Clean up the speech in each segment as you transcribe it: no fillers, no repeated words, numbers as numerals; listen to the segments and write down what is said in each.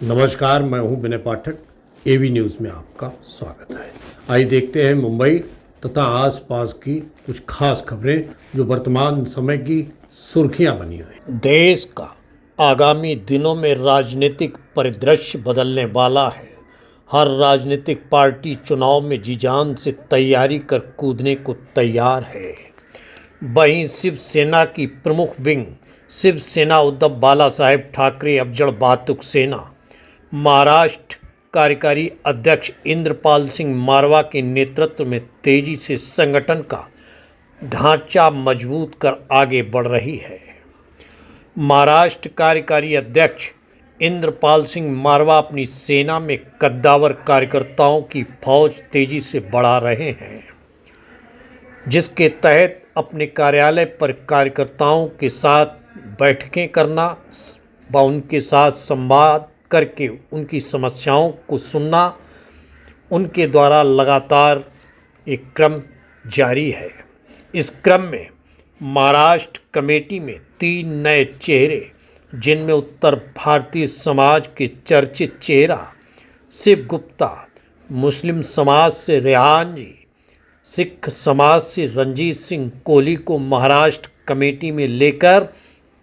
नमस्कार, मैं हूं विनय पाठक। एवी न्यूज़ में आपका स्वागत है। आइए देखते हैं मुंबई तथा आसपास की कुछ खास खबरें जो वर्तमान समय की सुर्खियां बनी हुई। देश का आगामी दिनों में राजनीतिक परिदृश्य बदलने वाला है। हर राजनीतिक पार्टी चुनाव में जी जान से तैयारी कर कूदने को तैयार है। वहीं शिवसेना की प्रमुख विंग शिवसेना उद्धव बाला साहेब ठाकरे अफजल वातुक सेना महाराष्ट्र कार्यकारी अध्यक्ष इंद्रपाल सिंह मारवा के नेतृत्व में तेजी से संगठन का ढांचा मजबूत कर आगे बढ़ रही है। महाराष्ट्र कार्यकारी अध्यक्ष इंद्रपाल सिंह मारवा अपनी सेना में कद्दावर कार्यकर्ताओं की फौज तेजी से बढ़ा रहे हैं, जिसके तहत अपने कार्यालय पर कार्यकर्ताओं के साथ बैठकें करना व उनके साथ संवाद करके उनकी समस्याओं को सुनना उनके द्वारा लगातार एक क्रम जारी है। इस क्रम में महाराष्ट्र कमेटी में 3 नए चेहरे, जिनमें उत्तर भारतीय समाज के चर्चित चेहरा शिव गुप्ता, मुस्लिम समाज से रेहान जी, सिख समाज से रंजीत सिंह कोहली को महाराष्ट्र कमेटी में लेकर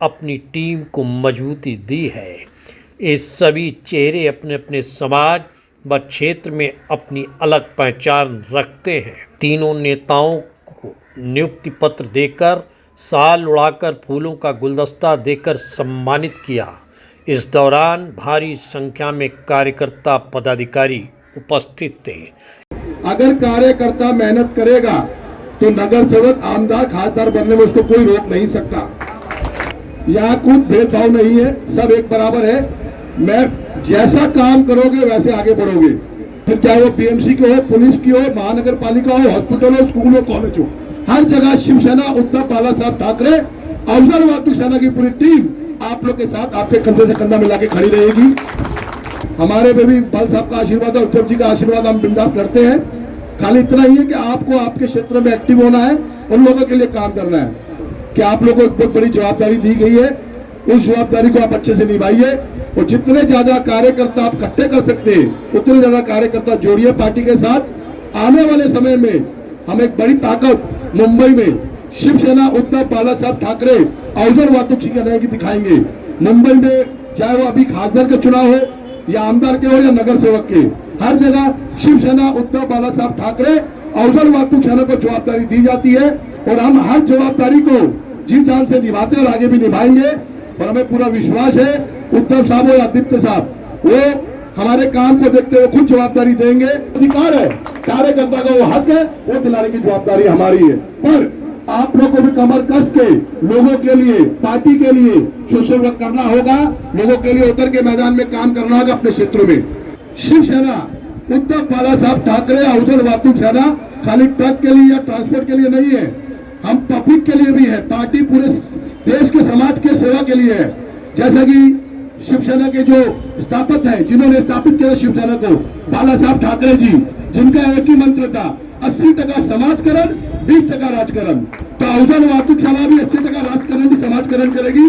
अपनी टीम को मजबूती दी है। ये सभी चेहरे अपने अपने समाज व क्षेत्र में अपनी अलग पहचान रखते हैं। तीनों नेताओं को नियुक्ति पत्र देकर, शाल उड़ाकर, फूलों का गुलदस्ता देकर सम्मानित किया। इस दौरान भारी संख्या में कार्यकर्ता पदाधिकारी उपस्थित थे। अगर कार्यकर्ता मेहनत करेगा तो नगर सेवक, आमदार, खासदार बनने में उसको कोई रोक नहीं सकता। यहाँ कुछ भेदभाव नहीं है, सब एक बराबर है। मैं जैसा काम करोगे वैसे आगे बढ़ोगे। फिर चाहे वो बीएमसी की हो, पुलिस की हो, महानगर पालिका हो, हॉस्पिटल हो, स्कूल हो, कॉलेज हो, हर जगह शिवसेना उद्धव बाला साहब ठाकरे अफजल वातुक सेना की पूरी टीम आप लोग के साथ, आपके कंधे से कंधा मिला के खड़ी रहेगी। हमारे पे भी बाल साहब का आशीर्वाद है, उद्धव जी का आशीर्वाद, हम बिंदास करते हैं। खाली इतना ही है कि आपको आपके क्षेत्र में एक्टिव होना है, उन लोगों के लिए काम करना है कि आप लोगों को एक बहुत बड़ी जवाबदारी दी गई है। उस जवाबदारी को आप अच्छे से निभाइए और जितने ज्यादा कार्यकर्ता आप इकट्ठे कर सकते हैं उतने ज्यादा कार्यकर्ता जोड़िए पार्टी के साथ। आने वाले समय में हम एक बड़ी ताकत मुंबई में शिवसेना उद्धव बाला साहब ठाकरे अफजल वातुक जी की दिखाएंगे। मुंबई में चाहे वो अभी खासदार का चुनाव हो या आमदार के हो या नगर सेवक के, हर जगह शिवसेना उद्धव बाला साहब ठाकरे अफजल वातुक सेना को जवाबदारी दी जाती है और हम हर जवाबदारी को जी जान से निभाते और आगे भी निभाएंगे। और हमें पूरा विश्वास है उद्धव साहब हो या आदित्य साहब, वो हमारे काम को देखते हुए खुद जवाबदारी देंगे। अधिकार है, कार्यकर्ता का वो हक है, वो दिलाने की जवाबदारी हमारी है। पर आप लोगों को भी कमर कस के लोगों के लिए, पार्टी के लिए सोशल वर्क करना होगा, लोगों के लिए उतर के मैदान में काम करना होगा अपने क्षेत्रों में। शिवसेना उद्धव बाला साहब ठाकरे अफजल वातुक सेना खाली ट्रक के लिए या ट्रांसपोर्ट के लिए नहीं है, हम पब्लिक के लिए भी है। पार्टी पूरे देश के समाज के सेवा के लिए है। जैसा कि शिवसेना के जो स्थापक है, जिन्होंने स्थापित किया शिवसेना को, बाला साहब ठाकरे जी, जिनका एक ही मंत्र था 80% समाजकरण, 20% राजकरण। तो अफजल वातुक सेना भी 80% राजकरण भी समाजकरण करेगी।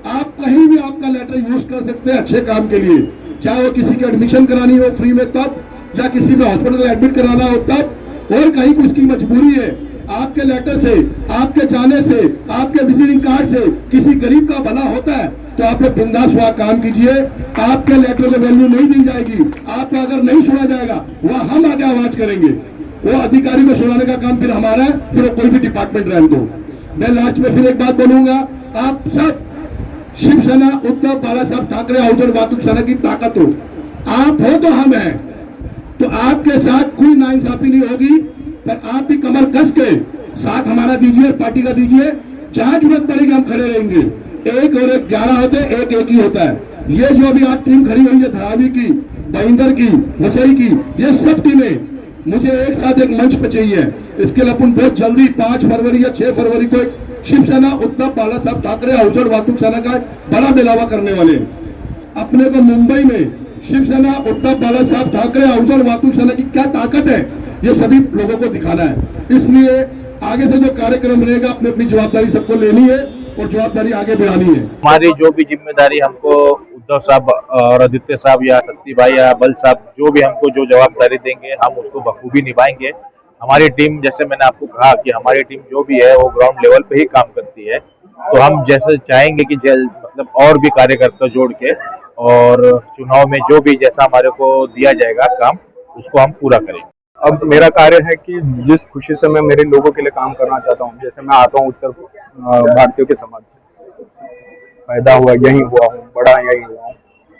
आप कहीं भी आपका लेटर यूज कर सकते हैं अच्छे काम के लिए, चाहे वो किसी की एडमिशन करानी हो फ्री में तब, या किसी को हॉस्पिटल एडमिट कराना हो तब, और कहीं कुछ की मजबूरी है, आपके लेटर से, आपके जाने से, आपके विजिटिंग कार्ड से किसी गरीब का भला होता है तो आप लोग बिंदास हुआ काम कीजिए। आपके लेटर में वैल्यू नहीं दी जाएगी, आपका अगर नहीं सुना जाएगा वह हम आगे आवाज करेंगे। वो अधिकारी को सुनाने का काम फिर हमारा है, फिर कोई भी डिपार्टमेंट रहने दो। मैं लास्ट में फिर एक बात बोलूंगा, आप सब शिवसेना उद्धव बाला साहब ठाकरे अफजल वातुक सेना की ताकत हो, आप हो तो हम हैं, तो आपके साथ कोई नाइंसाफी नहीं होगी। पर आप भी कमर कस के साथ हमारा दीजिए, पार्टी का दीजिए, जहां जरूरत पड़ेगी हम खड़े रहेंगे। 1 और 1 11 होते, 1 ही होता है। ये जो अभी आज टीम खड़ी हुई है, धरावी की, भाईंदर की, वसई की, ये सब टीमें मुझे एक साथ एक मंच पे चाहिए। इसके लिए अपन बहुत जल्दी 5 फरवरी या 6 फरवरी को एक शिवसेना उद्धव बाला साहब ठाकरे अफजल वातुक सेना का बड़ा मिलावा करने वाले हैं। अपने को मुंबई में शिवसेना उद्धव बाला साहब ठाकरे अफजल वातुक सेना की क्या ताकत है, ये सभी लोगों को दिखाना है। इसलिए आगे से जो कार्यक्रम रहेगा, अपनी अपनी जवाबदारी सबको लेनी है और जवाबदारी आगे बढ़ानी है। हमारी जो भी जिम्मेदारी हमको उद्धव साहब और आदित्य साहब या सत्ती भाई या बल साहब जो भी हमको जो जवाबदारी देंगे हम उसको बखूबी निभाएंगे। हमारी टीम, जैसे मैंने आपको कहा कि हमारी टीम जो भी है वो ग्राउंड लेवल पे ही काम करती है, तो हम जैसे चाहेंगे कि मतलब और भी कार्यकर्ता जोड़ के और चुनाव में जो भी जैसा हमारे को दिया जाएगा काम उसको हम पूरा करेंगे। अब मेरा कार्य है कि जिस खुशी से मैं मेरे लोगों के लिए काम करना चाहता हूँ, जैसे मैं आता हूँ उत्तर भारतीयों के समाज से, पैदा हुआ यहीं हुआ हूँ, बड़ा यहीं हुआ हूँ,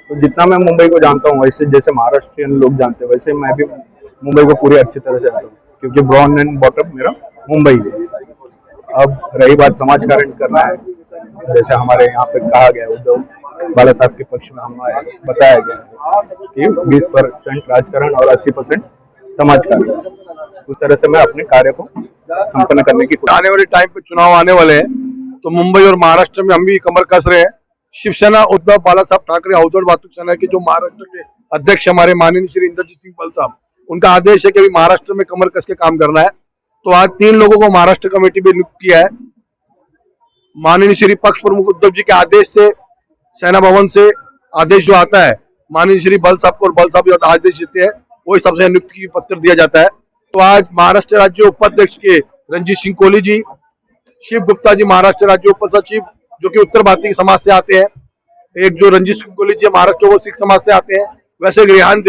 तो जितना मैं मुंबई को जानता हूँ वैसे जैसे महाराष्ट्रियन लोग जानते हैं वैसे मैं भी मुंबई को पूरी अच्छी तरह से जानता हूँ, क्योंकि ब्रॉन एंड बॉटम मेरा मुंबई है। अब रही बात समाज कारण करना है, जैसे हमारे यहाँ पे कहा गया उद्धव बाला साहब के पक्ष में हमें बताया गया कि 20% राजकारण और 80% समाज कार्य, उस तरह से मैं अपने कार्य को संपन्न करने की आने वाले टाइम पे चुनाव आने वाले हैं, तो मुंबई और महाराष्ट्र में हम भी कमर कस रहे हैं। शिवसेना उद्धव बाला साहब ठाकरे अवजड़ वाहतूक सेना के जो महाराष्ट्र के अध्यक्ष हमारे माननीय श्री इंद्रजीत सिंह बल साहब, उनका आदेश है कि अभी महाराष्ट्र में कमर कस के काम करना है। तो आज 3 लोगों को महाराष्ट्र कमेटी में नियुक्त किया है। माननीय श्री पक्ष प्रमुख उद्धव जी के आदेश से सेना भवन से आदेश जो आता है माननीय श्री बल साहब को, और बल साहब आदेश देते हैं, वही सबसे नियुक्ति की पत्र दिया जाता है। तो आज महाराष्ट्र राज्य उपाध्यक्ष के रंजीत सिंह कोहली जी, शिव गुप्ता जी महाराष्ट्र राज्य उप सचिव जो कि उत्तर भारतीय समाज से आते हैं, एक जो रंजीत सिंह कोहली जी महाराष्ट्र सिख समाज से आते हैं, वैसे रेहान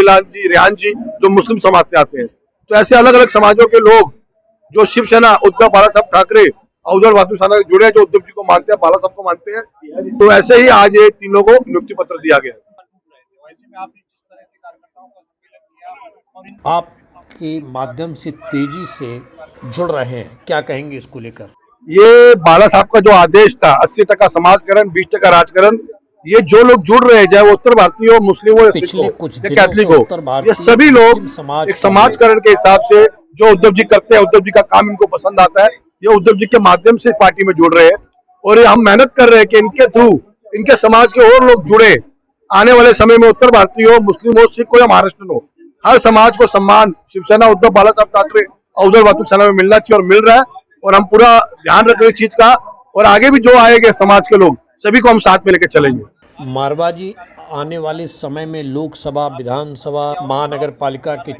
जी जो मुस्लिम समाज से आते हैं। तो ऐसे अलग अलग समाजों के लोग जो शिवसेना उद्धव बाला साहब ठाकरे अवजड़ वाहतूक सेना से जुड़े हैं, जो उद्धव जी को मानते हैं, बाला साहब को मानते हैं, तो ऐसे ही आज ये 3 लोगों को नियुक्ति पत्र दिया गया। आपके माध्यम से तेजी से जुड़ रहे हैं, क्या कहेंगे इसको लेकर? ये बाला साहब का जो आदेश था 80% समाजकरण 20% राजकरण, ये जो लोग जुड़ रहे हैं, चाहे वो उत्तर भारतीय हो, मुस्लिम हो या सिख हो या कैथलिक हो, ये सभी लोग एक समाजकरण के हिसाब से जो उद्धव जी करते हैं, उद्धव जी का काम इनको पसंद आता है, ये उद्धव जी के माध्यम से पार्टी में जुड़ रहे हैं। और ये हम मेहनत कर रहे हैं कि इनके थ्रू इनके समाज के और लोग जुड़े। आने वाले समय में उत्तर भारतीय हो, मुस्लिम हो, सिख हो या महाराष्ट्र हो, हर समाज को सम्मान शिवसेना उद्धव बाला साहब ठाकरे अवजड़ वाहतूक सेना में मिलना चाहिए और मिल रहा है। और हम पूरा ध्यान रख रहे हैं इस चीज का, और आगे भी जो आएंगे समाज के लोग सभी को हम साथ में लेकर चलेंगे। मारवा जी, आने वाले समय में लोकसभा, विधानसभा, महानगर पालिका के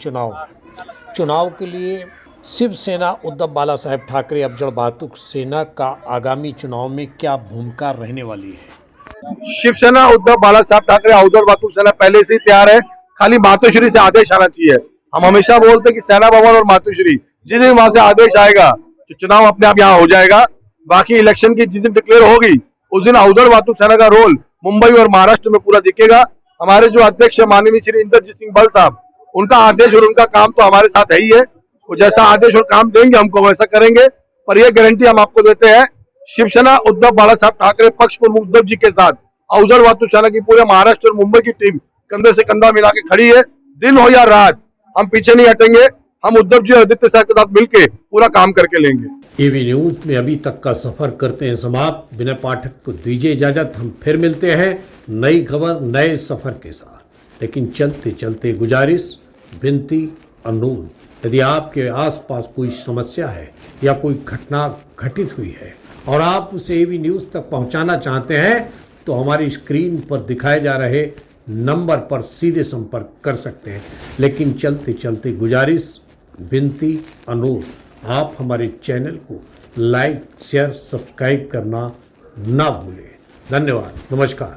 चुनाव के लिए शिवसेना उद्धव बाला साहब ठाकरे अवजड़ वाहतूक सेना का आगामी चुनाव में क्या भूमिका रहने वाली है? शिवसेना उद्धव बाला साहब ठाकरे अवजड़ वाहतूक सेना पहले से ही तैयार है, खाली मातोश्री से आदेश आना चाहिए। हम हमेशा बोलते हैं कि सेना भवन और मातोश्री जिस दिन वहां से आदेश आएगा तो चुनाव अपने आप यहाँ हो जाएगा। बाकी इलेक्शन की जिस दिन डिक्लेयर होगी उस दिन अवजड़ वाहतूक सेना का रोल मुंबई और महाराष्ट्र में पूरा दिखेगा। हमारे जो अध्यक्ष माननीय श्री इंद्रजीत सिंह बल साहब, उनका आदेश और उनका काम तो हमारे साथ है ही है, वो जैसा आदेश और काम देंगे हमको वैसा करेंगे। पर यह गारंटी हम आपको देते हैं, शिवसेना उद्धव बाला साहब ठाकरे पक्ष प्रमुख उद्धव जी के साथ अवजड़ वाहतूक सेना की पूरे महाराष्ट्र और मुंबई की टीम कंधे से कंधा मिला के खड़ी है। दिन हो या रात हम पीछे नहीं हटेंगे। हम उद्धव जी और आदित्य साहब के साथ मिलकर पूरा काम करके लेंगे। एबी न्यूज में अभी तक का सफर करते हैं समाप्त। बिना पाठक को दीजिए इजाजत, हम फिर मिलते हैं नई खबर नए सफर के साथ। लेकिन चलते चलते गुजारिश, विनती, अनुरोध, यदि आपके आसपास कोई समस्या है या कोई घटना घटित हुई है और आप उसे एबी न्यूज तक पहुंचाना चाहते हैं तो हमारी स्क्रीन पर दिखाए जा रहे नंबर पर सीधे संपर्क कर सकते हैं। लेकिन चलते चलते गुजारिश, विनती, अनुरोध, आप हमारे चैनल को लाइक, शेयर, सब्सक्राइब करना ना भूलें। धन्यवाद, नमस्कार।